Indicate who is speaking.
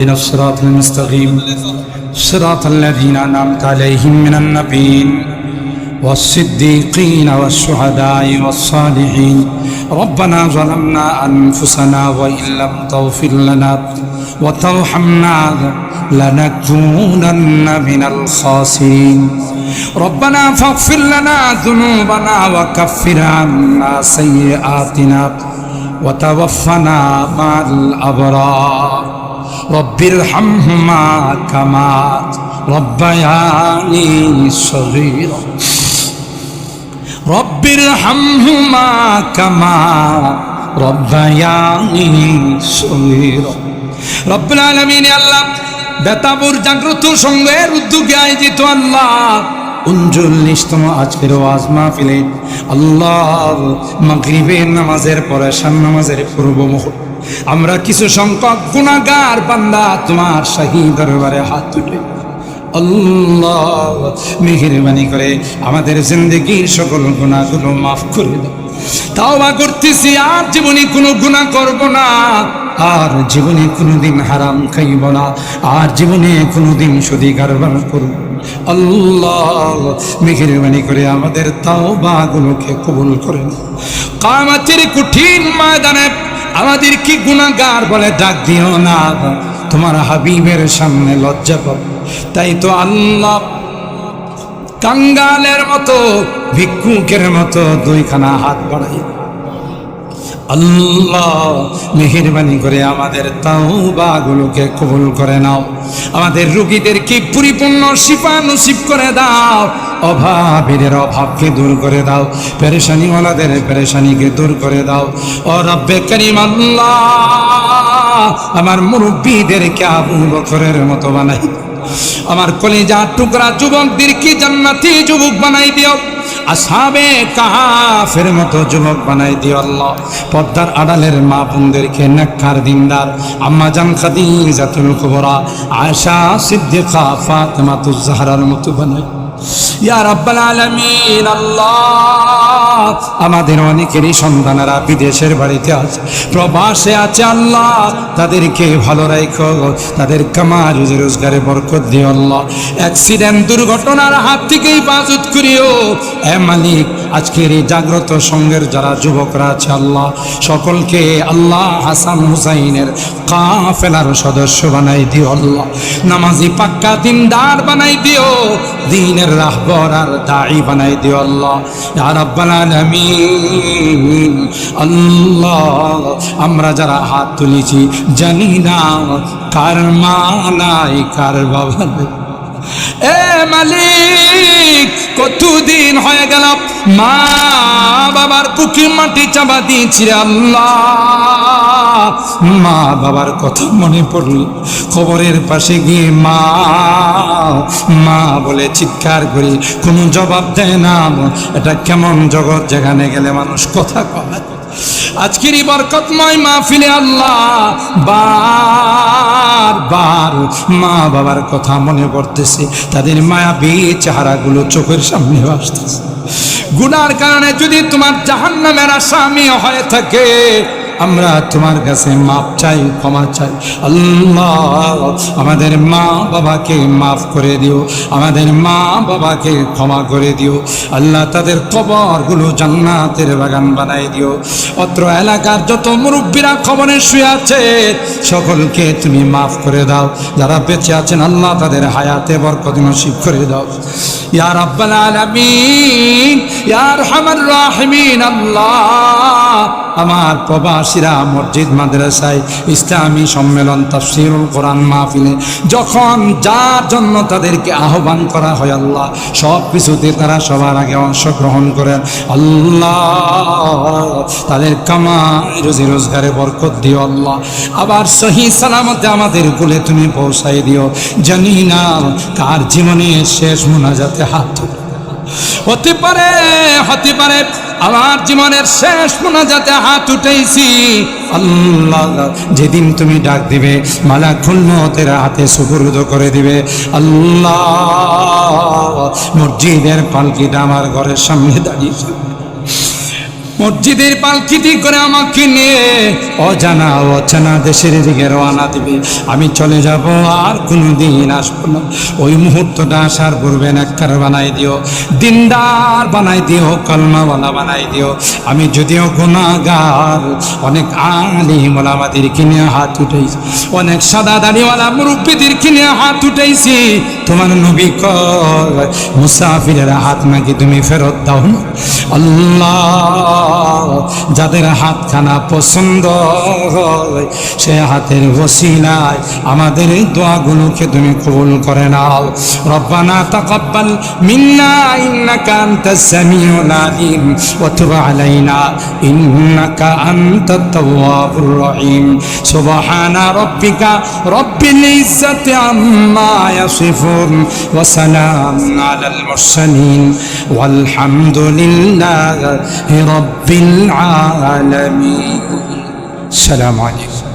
Speaker 1: إلى الصراط المستقيم صراط الذين أنعمت عليهم من النبيين والصديقين والشهداء والصالحين ربنا ظلمنا أنفسنا وإن لم تغفر لنا وترحمنا لنكونن من الخاسرين ربنا فاغفر لنا ذنوبنا وكفر عنا سيئاتنا وتوفنا مع الأبرار رب ارحمهما كما ربياني صغيرا رب ارحمهما كما ربياني صغيرا رب العالمين আল্লাহ বেতাবুর জাগ্রত সংঘের উদ্যোগে আয়োজিত আল্লাহ 39তম আজকের ওয়াজ মাহফিলে আল্লাহ মাগরিবের নামাজের পরে শান নামাজের পূর্ব মুহূর্তে আমরা কিছু সংখ্যক গুনাহগার বান্দা তোমার শাহী দরবারে হাত তুলে আল্লাহ মেহেরবানি করে আমাদের জিন্দেগীর সকল গুনাহগুলো মাফ করে দাও। তাওবা করতেছি, আর জীবনে কোনো গুনাহ করব না, আর জীবনে কোনোদিন হারাম খাইব না, আর জীবনে কোনোদিন সুদী কারবার করব। আল্লাহ মেহেরবানি করে আমাদের তাওবাগুলোকে কবুল করে নাও। কিয়ামতের কঠিন ময়দানে আমাদের কি গুনাহগার বলে ডাক দিও না, তোমার হাবিবের সামনে লজ্জা পাবো। তাই তো আল্লাহ কাঙ্গালের মতো ভিক্ষুকের মতো দুইখানা হাত বাড়াই আল্লাহ মেহেরবানি করে আমাদের তাওবাগুলোকে কবুল করে নাও। আমাদের রোগীদেরকে পরিপূর্ণ শিফা নসিব করে দাও, অভাবীদের অভাবকে দূর করে দাও, পেরেশানিওয়ালাদের পেরেশানিকে দূর করে দাও। ও রব্বে করিম আল্লাহ আমার মুরব্বীদেরকে আবু বকরের মতো বানাই, আমার কলিজার টুকরা যুবকদেরকে জান্নাতি যুবক বানাই দিও, আসহাবে কাহাফের মতো যুবক বানাই দিও আল্লাহ। পর্দার আড়ালের মা বোনদেরকে নেককার দিনদার আম্মা জান খাদিজাতুল কুবরা আয়েশা সিদ্দিকা ফাতেমাতুজ জাহরার মতো বানাই ইয়া রাব্বাল আলামিন। আল্লাহ আমাদের অনেকেরই সন্তানেরা বিদেশের বাড়িতে আছে, প্রবাসে আছে, আল্লাহ তাদেরকে ভালো রাখো, তাদের কামাই রুজি রোজগারে বরকত দিও আল্লাহ। অ্যাক্সিডেন্ট দুর্ঘটনার হাত থেকে হেফাজত করিও এ মালিক। আজকের এই জাগ্রত সংঘের যারা যুবকরা আছে আল্লাহ সকলকে আল্লাহ হাসান হুসাইনের কাফেলার সদস্য বানাই দিও আল্লাহ, নামাজি পাক্কা দিনদার বানাই দিও, দ্বীনের রাহবর আর দাঈ বানাই দিও আল্লাহ ইয়া রাব্বাল আলামিন। আল্লাহ আমরা যারা হাত তুলেছি জানি না কার মা নাই কার বাবা নাই, এ মালিক কতদিন হয়ে গেল মা বাবার বুকে মাটি চাপা দিয়েছি আল্লাহ। মা বাবার কথা মনে পড়ল, খবরের পাশে গিয়ে মা মা বলে চিৎকার করি, কোনো জবাব দেয় না। এটা কেমন জগৎ যেখানে গেলে মানুষ কথা কয়। আজকের এই বরকতময় মাহফিলে আল্লাহ বারবার মা বাবার কথা মনে পড়তেছে, তাদের মায়াবী চেহারাগুলো চোখের সামনে আসতেছে। গুনার কারণে যদি তোমার জাহান্নামের আসামি হয়ে থাকে আমরা তোমার কাছে মাপ চাই, ক্ষমা চাই আল্লাহ। আমাদের মা বাবাকে মাফ করে দিও, আমাদের মা বাবাকে ক্ষমা করে দিও আল্লাহ। তাদের কবরগুলো জান্নাতের বাগান বানাই দিও। অত্র এলাকার যত মুরব্বীরা কবরে শুয়ে আছে সকলকে তুমি মাফ করে দাও, যারা বেঁচে আছেন আল্লাহ তাদের হায়াতে বরকত নসিব করে দাও ইয়া রাব্বাল আলামিন ইয়া আরহামার রাহিমিন। আল্লাহ আমার প্রবাসীরা মসজিদ মাদ্রাসায় ইসলামী সম্মেলন তাফসীরুল কোরআন মাহফিলে যখন যার জন্য তাদেরকে আহ্বান করা হয় আল্লাহ সব কিছুতে তারা সবার আগে অংশগ্রহণ করেন আল্লাহ। তাদের কামাই রুজি রোজগারে বরকত দিও আল্লাহ, আবার সহি সালামতে আমাদের কুলে তুমি পৌঁছাই দিও। জানি না কার জীবনে শেষ মুনাজাতে হাত হতে পারে আমার জীবনের শেষ মুনাজাতে হাত উঠেছি আল্লাহ। যেদিন তুমি ডাক দিবে মালাকুল মউতের হাতে সুপুর্দ করে দিবে আল্লাহ। মসজিদের পালকিটা আমার ঘরের সামনে দাঁড়িয়ে মসজিদের পালকিটি করে আমাকে নিয়ে অজানা অচেনা দেশের দিকে রওনা দিবে, আমি চলে যাব, আর কোনোদিন আসবো না। ওই মুহূর্তটা আসার পূর্বে নেককার বানাই দিও, দিনদার বানাই দিও, কলমাওয়ালা বানাই দিও। আমি যদিও গুনাহগার, অনেক আলিম ওলামাদের কিনে হাত উঠেছি, অনেক সাদা দাড়িওয়ালা মুরব্বিদের কিনে হাত উঠেছি, তোমার নবী কয় মুসাফিরের হাত নাকি তুমি ফেরত দাও না। আল্লাহ, যাদের হাতখানা পছন্দ হয় সে হাতের ওসিলায় আমাদের এই দোয়াগুলোকে তুমি কবুল করে নাও। রব্বানা তাকাব্বাল মিন্না ইন্নাকা আনতাস সামিউল আলিম ওয়া তুব আলাইনা ইন্নাকা আনতাত তাওয়াবুর রহিম। সুবহানা রাব্বিকা রব্বিল ইজ্জাতি আম্মা ইয়াসিফুন ওয়া সালামুন আলাল মুরসালিন ওয়ালহামদুলিল্লাহি রাব্বিল আলামিন। আসসালামু আলাইকুম।